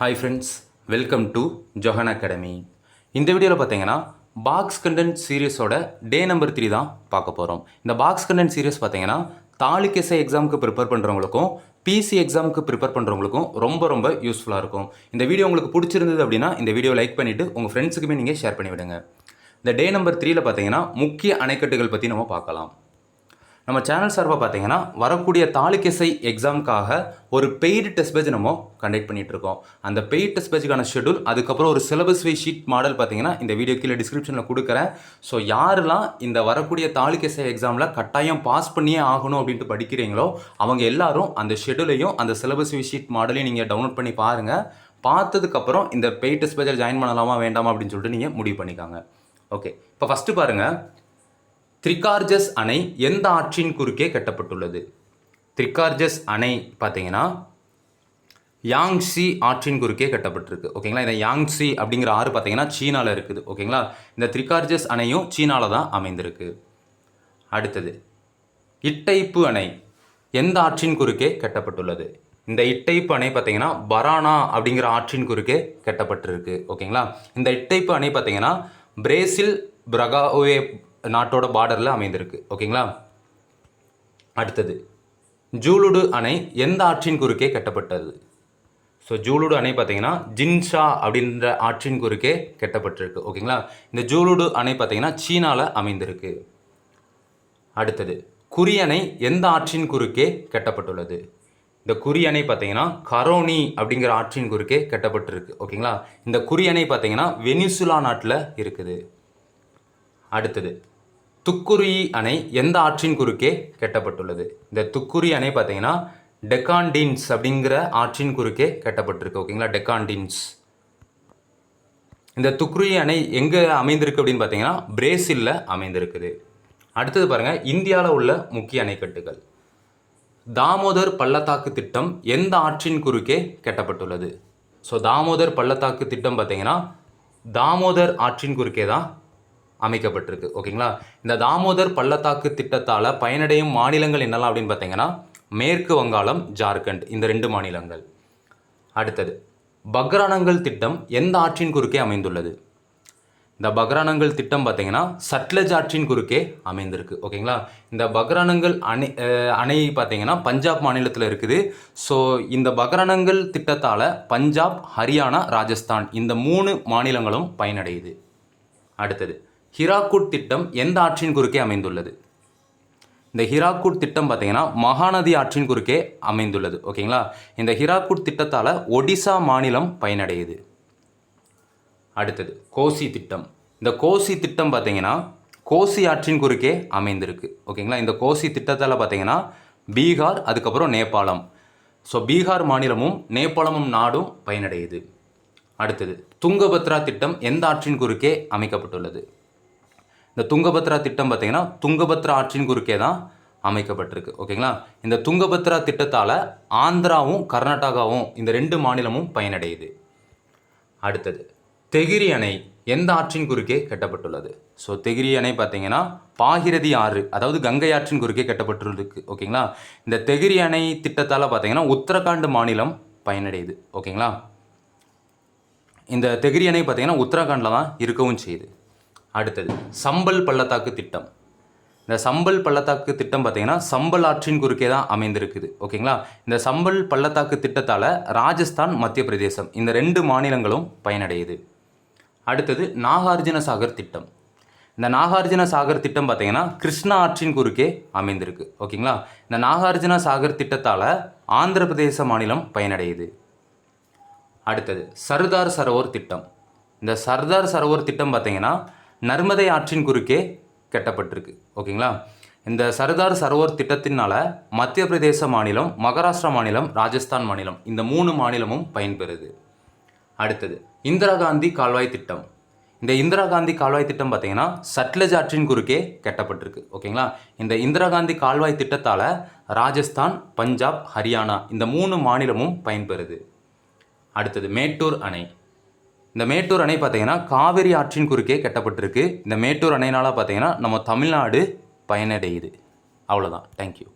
Hi friends, welcome to Johan academy. இந்த வீடியோவில் பார்த்தீங்கன்னா பாக்ஸ் கண்டென்ட் சீரியஸோட டே நம்பர் 3 தான் பார்க்க போகிறோம். இந்த பாக்ஸ் கண்டென்ட் சீரியஸ் பார்த்தீங்கன்னா தாலுக் எக்ஸாமுக்கு ப்ரிப்பேர் பண்ணுறவங்களுக்கும் பிசி எக்ஸாமுக்கு ப்ரிப்பேர் பண்ணுறவங்களுக்கும் ரொம்ப யூஸ்ஃபுல்லாக இருக்கும். இந்த வீடியோ உங்களுக்கு பிடிச்சிருந்தது அப்படின்னா இந்த வீடியோ லைக் பண்ணிவிட்டு உங்கள் ஃப்ரெண்ட்ஸுக்குமே நீங்கள் ஷேர் பண்ணிவிடுங்க. இந்த டே நம்பர் 3ல் பார்த்தீங்கன்னா முக்கிய அணைக்கட்டுகள் பற்றி நம்ம பார்க்கலாம். நம்ம சேனல் சார்பாக பார்த்தீங்கன்னா வரக்கூடிய தாலுக் எக்ஸாமுக்காக ஒரு பெய்டு டெஸ்ட் பேஜ் நம்ம கண்டக்ட் பண்ணிகிட்டு இருக்கோம். அந்த பெய்டு டெஸ்ட் பேஜுக்கான ஷெடியூல், அதுக்கப்புறம் ஒரு சிலபஸ் வைஸ் ஷீட் மாடல் பார்த்தீங்கன்னா இந்த வீடியோ கீழே டிஸ்கிரிப்ஷனில் கொடுக்குறேன். ஸோ யாரெல்லாம் இந்த வரக்கூடிய தாலுக் எக்ஸாமில் கட்டாயம் பாஸ் பண்ணியே ஆகணும் அப்படின்ட்டு படிக்கிறீங்களோ அவங்க எல்லாரும் அந்த ஷெடியூலையும் அந்த சிலபஸ் வைஸ் ஷீட் மாடலையும் நீங்கள் டவுன்லோட் பண்ணி பாருங்கள். பார்த்ததுக்கப்புறம் இந்த பெய்டு டெஸ்ட் பேஜில் ஜாயின் பண்ணலாமா வேண்டாமா அப்படின்னு சொல்லிட்டு நீங்கள் முடிவு பண்ணிக்காங்க. ஓகே, இப்போ ஃபஸ்ட்டு பாருங்கள், திரிகார்ஜஸ் அணை எந்த ஆற்றின் குறுக்கே கட்டப்பட்டுள்ளது? திரிகார்ஜஸ் அணை பார்த்தீங்கன்னா யாங்ஸி ஆற்றின் குறுக்கே கட்டப்பட்டிருக்கு. ஓகேங்களா, இந்த யாங்ஸி அப்படிங்கிற ஆறு பார்த்தீங்கன்னா சீனாவில் இருக்குது. ஓகேங்களா, இந்த திரிகார்ஜஸ் அணையும் சீனாவில் தான் அமைந்திருக்கு. அடுத்தது, இட்டைப்பு அணை எந்த ஆற்றின் குறுக்கே கட்டப்பட்டுள்ளது? இந்த இட்டைப்பு அணை பார்த்தீங்கன்னா பரானா அப்படிங்கிற ஆற்றின் குறுக்கே கட்டப்பட்டிருக்கு. ஓகேங்களா, இந்த இட்டைப்பு அணை பார்த்தீங்கன்னா பிரேசில் பிரகாவே நாட்டோட பார்டரில் அமைந்திருக்கு. ஓகேங்களா, அடுத்தது, ஜூலுடு அணை எந்த ஆற்றின் குறுக்கே கட்டப்பட்டது? ஸோ ஜூலுடு அணை பார்த்தீங்கன்னா ஜின்ஷா அப்படின்ற ஆற்றின் குறுக்கே கட்டப்பட்டிருக்கு. ஓகேங்களா, இந்த ஜூலுடு அணை பார்த்தீங்கன்னா சீனாவில் அமைந்திருக்கு. அடுத்தது, குறி அணை எந்த ஆற்றின் குறுக்கே கட்டப்பட்டுள்ளது? இந்த குறி அணை பார்த்தீங்கன்னா கரோனி அப்படிங்கிற ஆற்றின் குறுக்கே கட்டப்பட்டிருக்கு. ஓகேங்களா, இந்த குறி அணை பார்த்தீங்கன்னா வெனிசுலா நாட்டில் இருக்குது. அடுத்தது, துக்குரி அணை எந்த ஆற்றின் குறுக்கே கட்டப்பட்டுள்ளது? இந்த துக்குரி அணை பார்த்தீங்கன்னா டெக்காண்டின்ஸ் அப்படிங்கிற ஆற்றின் குறுக்கே கட்டப்பட்டிருக்கு. ஓகேங்களா, டெக்காண்டின்ஸ். இந்த துக்குரி அணை எங்கே அமைந்திருக்கு அப்படின்னு பார்த்தீங்கன்னா பிரேசிலில் அமைந்திருக்குது. அடுத்தது பாருங்கள், இந்தியாவில் உள்ள முக்கிய அணைக்கட்டுகள். தாமோதர் பள்ளத்தாக்கு திட்டம் எந்த ஆற்றின் குறுக்கே கட்டப்பட்டுள்ளது? ஸோ தாமோதர் பள்ளத்தாக்கு திட்டம் பார்த்தீங்கன்னா தாமோதர் ஆற்றின் குறுக்கே தான் அமைக்கப்பட்டிருக்கு. ஓகேங்களா, இந்த தாமோதர் பள்ளத்தாக்கு திட்டத்தால் பயனடையும் மாநிலங்கள் என்னெல்லாம் அப்படின்னு பார்த்தீங்கன்னா மேற்கு வங்காளம், ஜார்க்கண்ட், இந்த 2 மாநிலங்கள். அடுத்தது, பக்ரானங்கல் திட்டம் எந்த ஆற்றின் குறுக்கே அமைந்துள்ளது? இந்த பக்ரானங்கல் திட்டம் பார்த்தீங்கன்னா சட்லஜ் ஆற்றின் குறுக்கே அமைந்திருக்கு. ஓகேங்களா, இந்த பக்ரானங்கல் அணை பார்த்தீங்கன்னா பஞ்சாப் மாநிலத்தில் இருக்குது. ஸோ இந்த பக்ரானங்கல் திட்டத்தால் பஞ்சாப், ஹரியானா, ராஜஸ்தான் இந்த 3 மாநிலங்களும் பயனடையுது. அடுத்தது, ஹிராக்குட் திட்டம் எந்த ஆற்றின் குறுக்கே அமைந்துள்ளது? இந்த ஹிராக்குட் திட்டம் பார்த்தீங்கன்னா மகாநதி ஆற்றின் குறுக்கே அமைந்துள்ளது. ஓகேங்களா, இந்த ஹிராக்குட் திட்டத்தால் ஒடிசா மாநிலம் பயனடையுது. அடுத்தது, கோசி திட்டம். இந்த கோசி திட்டம் பார்த்தீங்கன்னா கோசி ஆற்றின் குறுக்கே அமைந்திருக்கு. ஓகேங்களா, இந்த கோசி திட்டத்தால் பார்த்தீங்கன்னா பீகார், அதுக்கப்புறம் நேபாளம், ஸோ பீகார் மாநிலமும் நேபாளமும் நாடும் பயனடையுது. அடுத்தது, துங்கபத்ரா திட்டம் எந்த ஆற்றின் குறுக்கே அமைக்கப்பட்டுள்ளது? இந்த துங்கபத்ரா திட்டம் பார்த்தீங்கன்னா துங்கபத்ரா ஆற்றின் குறுக்கே தான் அமைக்கப்பட்டிருக்கு. ஓகேங்களா, இந்த துங்கபத்ரா திட்டத்தால் ஆந்திராவும் கர்நாடகாவும் இந்த 2 மாநிலமும் பயனடையுது. அடுத்தது, தெகிரி அணை எந்த ஆற்றின் குறுக்கே கட்டப்பட்டுள்ளது? ஸோ தெகிரி அணை பார்த்தீங்கன்னா பாகிரதி ஆறு, அதாவது கங்கை ஆற்றின் குறுக்கே கட்டப்பட்டுள்ளது. ஓகேங்களா, இந்த தெகிரி அணை திட்டத்தால் பார்த்தீங்கன்னா உத்தரகாண்ட் மாநிலம் பயனடையுது. ஓகேங்களா, இந்த தெகிரி அணை பார்த்தீங்கன்னா உத்தரகாண்டில் தான் இருக்கவும் செய்யுது. அடுத்தது, சம்பல் பள்ளத்தாக்கு திட்டம். இந்த சம்பல் பள்ளத்தாக்கு திட்டம் பார்த்தீங்கன்னா சம்பல் ஆற்றின் குறுக்கே தான் அமைந்திருக்குது. ஓகேங்களா, இந்த சம்பல் பள்ளத்தாக்கு திட்டத்தால் ராஜஸ்தான், மத்திய பிரதேசம் இந்த 2 மாநிலங்களும் பயனடையுது. அடுத்தது, நாகார்ஜுன சாகர் திட்டம். இந்த நாகார்ஜுன சாகர் திட்டம் பார்த்தீங்கன்னா கிருஷ்ணா ஆற்றின் குறுக்கே அமைந்திருக்கு. ஓகேங்களா, இந்த நாகார்ஜுன சாகர் திட்டத்தால் ஆந்திர பிரதேச மாநிலம் பயனடையுது. அடுத்தது, சர்தார் சரோவர் திட்டம். இந்த சர்தார் சரோவர் திட்டம் பார்த்தீங்கன்னா நர்மதை ஆற்றின் குறுக்கே கட்டப்பட்டிருக்கு. ஓகேங்களா, இந்த சர்தார் சரோவர் திட்டத்தினால மத்திய பிரதேச மாநிலம், மகாராஷ்டிரா மாநிலம், ராஜஸ்தான் மாநிலம் இந்த 3 மாநிலமும் பயன்பெறுது. அடுத்தது, இந்திரா காந்தி கால்வாய் திட்டம். இந்த இந்திரா காந்தி கால்வாய் திட்டம் பார்த்தீங்கன்னா சட்லஜ் ஆற்றின் குறுக்கே கட்டப்பட்டிருக்கு. ஓகேங்களா, இந்த இந்திரா காந்தி கால்வாய் திட்டத்தால் ராஜஸ்தான், பஞ்சாப், ஹரியானா இந்த 3 மாநிலமும் பயன்பெறுது. அடுத்தது, மேட்டூர் அணை. இந்த மேட்டூர் அணை பார்த்தீங்கன்னா காவிரி ஆற்றின் குறுக்கே கட்டப்பட்டிருக்கு. இந்த மேட்டூர் அணையினால் பார்த்தீங்கன்னா நம்ம தமிழ்நாடு பயனடையுது. அவ்வளோதான். தேங்க்யூ.